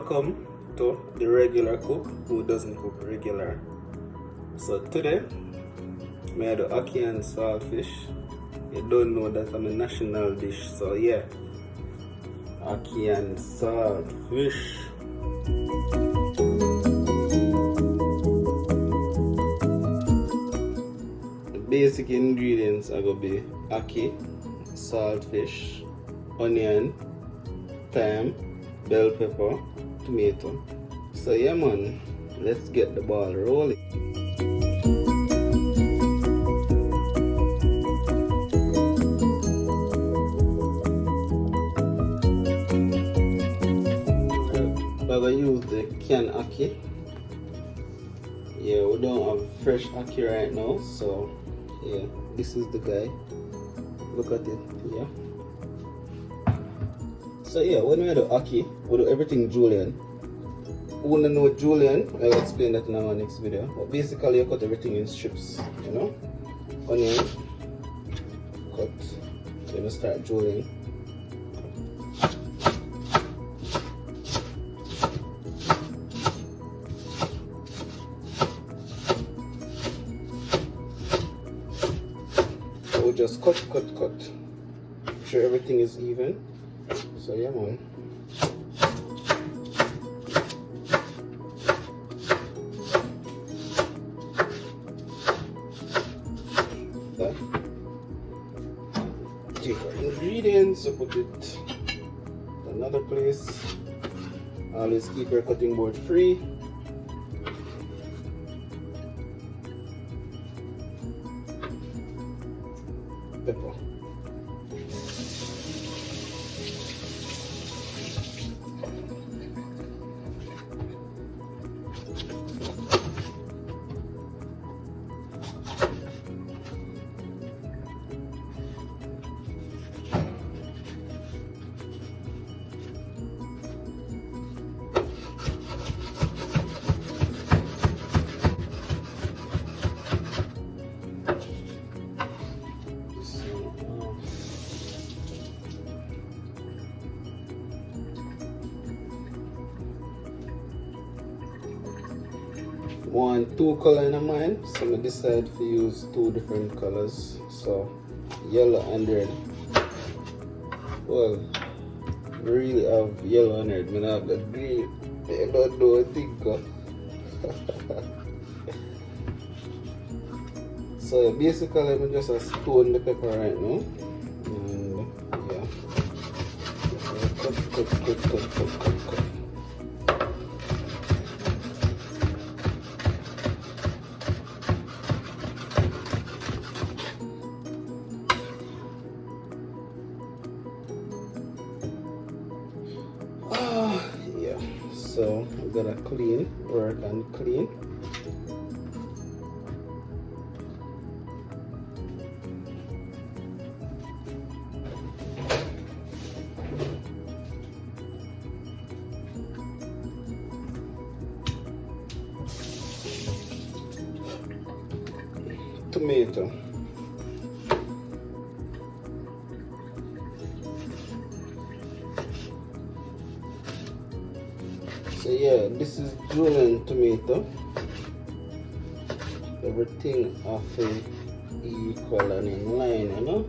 Welcome to the regular cook who doesn't cook regular. So today, I had the ackee and saltfish. You don't know that I'm a national dish, so yeah, ackee and saltfish. The basic ingredients are gonna be ackee, saltfish, onion, thyme, bell pepper, tomato. So yeah man, let's get the ball rolling. We're gonna use the canned ackee. Yeah, we don't have fresh ackee right now, so yeah, this is the guy. Look at it, yeah. So yeah, when we do ackee, we do everything julienne. Who wanna know julienne? I'll explain that in our next video. But basically you cut everything in strips, you know? Onion, cut, then you start julienne. So we just cut. Make sure everything is even. So yeah man. That. Take our ingredients, so put it in another place. Always keep your cutting board free. Pepper. Want two colors in mind, so I decided to use two different colors, so yellow and red. Well, I really have yellow and red, I have the green. I don't know what I think of. So basically I'm just stone the pepper right now, and yeah, cut. Yeah, so I'm gonna work and clean. Tomato. So yeah, this is julienne tomato. Everything of equal and in line, you know.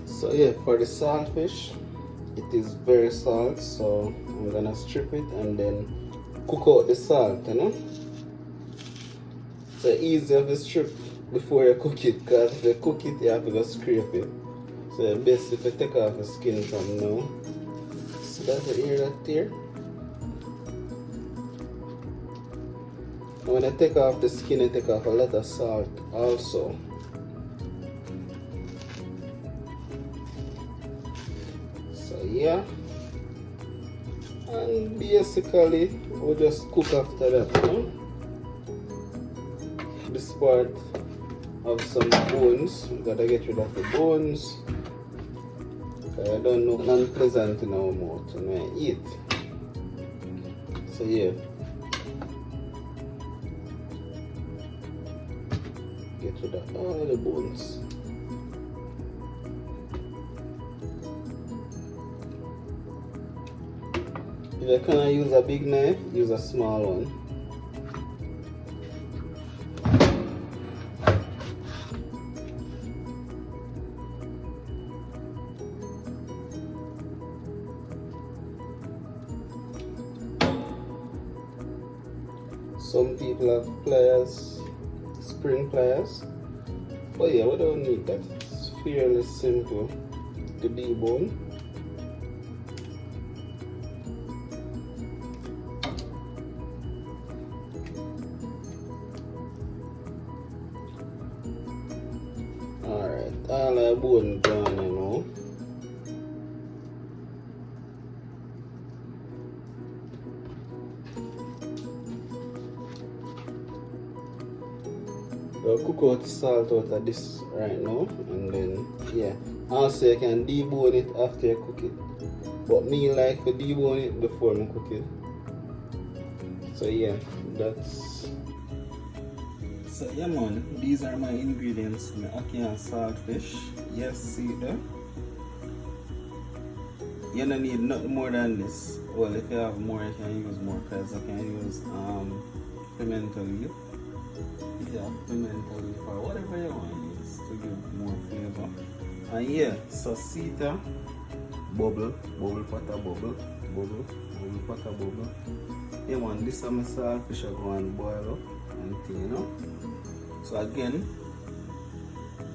So yeah, for the saltfish, it is very salt, so I'm gonna strip it and then cook out the salt, you know. So easier to strip before you cook it, because if you cook it, you have to go scrape it. So best if you take off the skin from now. So that's the ear that there. And when I take off the skin, I take off a lot of salt also. yeah. And basically we'll just cook after that, you know. This part of some bones, we gotta get rid of the bones. I don't know, unpleasant in our mouth when I eat. So yeah. Get rid of all the bones. If you cannot use a big knife, use a small one. Some people have pliers, spring pliers. But yeah, we don't need that. It's fairly simple to debone. Alright, all our bone gone, you know. I'll cook out the salt out of this right now, and then yeah. Also you can debone it after you cook it. But me like to debone it before I cook it. So yeah, that's. So yeah man, these are my ingredients, my ackee and saltfish. Yes, see there? You don't need nothing more than this. Well, if you have more you can use more, because I can use pimento leaf. Yeah, pimento leaf or whatever you want to use to give more flavor. And yeah, so sauté, bubble, potter, bubble, potter, bubble. Yeah man, this is my saltfish I go and boil up and thing, you know. So again,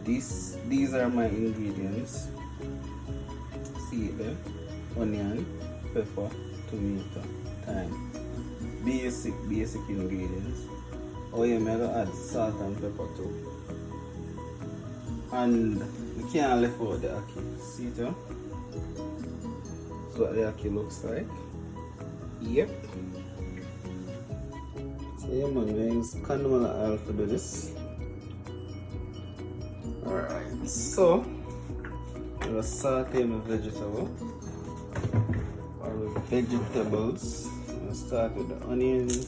these are my ingredients. See it there? Onion, pepper, tomato, thyme. Basic ingredients. Oh yeah, I'm gonna add salt and pepper too. And we can't leave out the ackee. See it? That's what the ackee looks like. Yep. So yeah man, we use canola oil to do this. Alright, so I'm gonna saute my vegetable or with vegetables. I'm gonna start with the onions.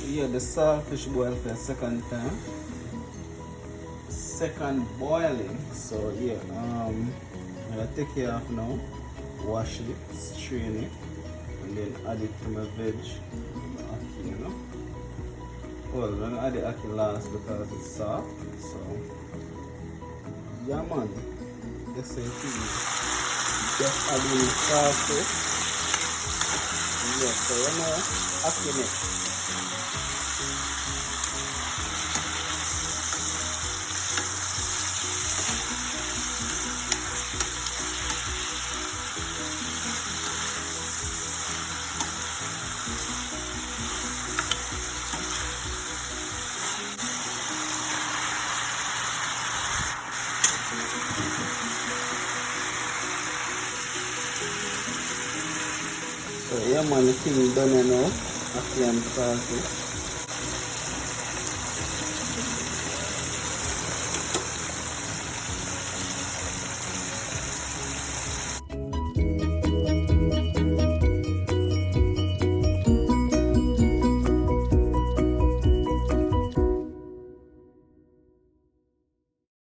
Yeah, the saltfish boil for a second time. Second boiling. So yeah, I'm gonna take it off now, wash it, strain it, and then add it to my veg. Ackee, you know. Well, I'm gonna add the ackee last because it's soft. So yeah man, that's the thing. Just add in saltfish. Yeah, so you know, ackee next. So yeah man, the thing is done now. Ackee and saltfish.